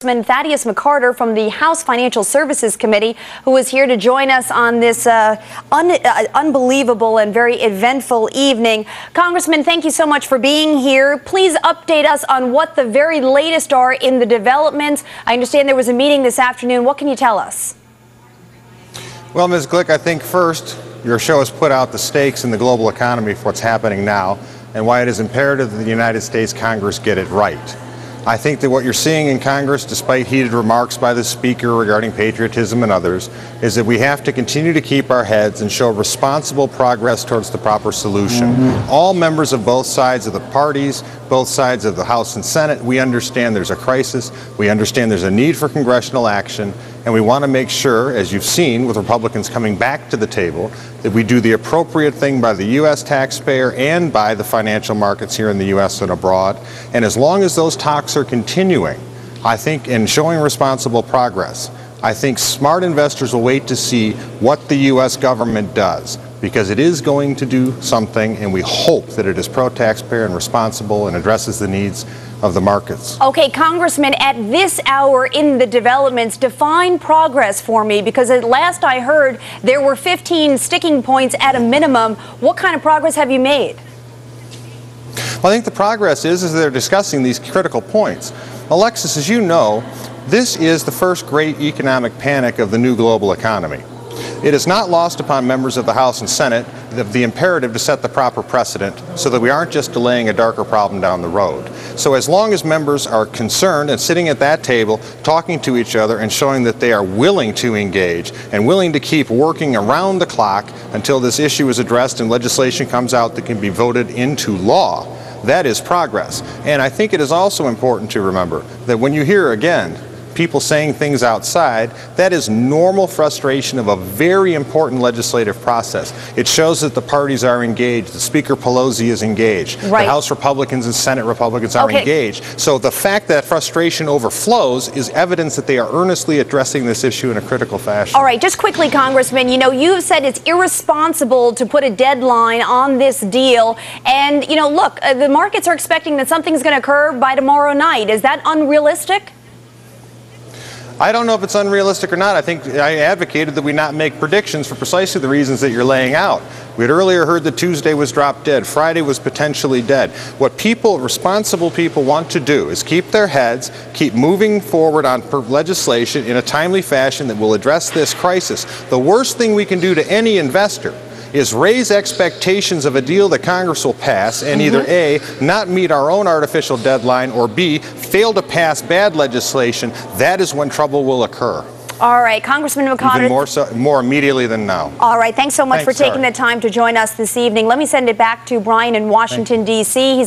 Thaddeus McCotter from the House Financial Services Committee, who is here to join us on this unbelievable and very eventful evening. Congressman, thank you so much for being here. Please update us on what the very latest are in the developments. I understand there was a meeting this afternoon. What can you tell us? Well, Ms. Glick, I think first, your show has put out the stakes in the global economy for what's happening now and why it is imperative that the United States Congress get it right. I think that what you're seeing in Congress, despite heated remarks by the Speaker regarding patriotism and others, is that we have to continue to keep our heads and show responsible progress towards the proper solution. All members of both sides of the parties, both sides of the House and Senate, we understand there's a crisis, we understand there's a need for congressional action, and we want to make sure, as you've seen with Republicans coming back to the table, that we do the appropriate thing by the U.S. taxpayer and by the financial markets here in the U.S. and abroad. And as long as those talks are continuing, I think, and showing responsible progress, I think smart investors will wait to see what the U.S. government does, because it is going to do something, and we hope that it is pro-taxpayer and responsible and addresses the needs of the markets. Okay, Congressman, at this hour in the developments, define progress for me, because at last I heard there were 15 sticking points at a minimum. What kind of progress have you made? Well, I think the progress is they're discussing these critical points. Alexis, as you know, this is the first great economic panic of the new global economy. It is not lost upon members of the House and Senate the imperative to set the proper precedent so that we aren't just delaying a darker problem down the road. So as long as members are concerned and sitting at that table talking to each other and showing that they are willing to engage and willing to keep working around the clock until this issue is addressed and legislation comes out that can be voted into law, that is progress. And I think it is also important to remember that when you hear, again, people saying things outside, that is normal frustration of a very important legislative process. It shows that the parties are engaged. The Speaker Pelosi is engaged. Right. The House Republicans and Senate Republicans are engaged. So the fact that frustration overflows is evidence that they are earnestly addressing this issue in a critical fashion. All right, just quickly, Congressman, you know, you've said it's irresponsible to put a deadline on this deal. And, you know, look, the markets are expecting that something's going to occur by tomorrow night. Is that unrealistic? I don't know if it's unrealistic or not. I think I advocated that we not make predictions for precisely the reasons that you're laying out. We had earlier heard that Tuesday was drop dead. Friday was potentially dead. What people, responsible people, want to do is keep their heads, keep moving forward on legislation in a timely fashion that will address this crisis. The worst thing we can do to any investor is raise expectations of a deal that Congress will pass and either A, not meet our own artificial deadline, or B, fail to pass bad legislation. That is when trouble will occur. All right, Congressman McCotter. Even more immediately than now. All right, thanks so much for taking the time to join us this evening. Let me send it back to Brian in Washington, D.C. He's got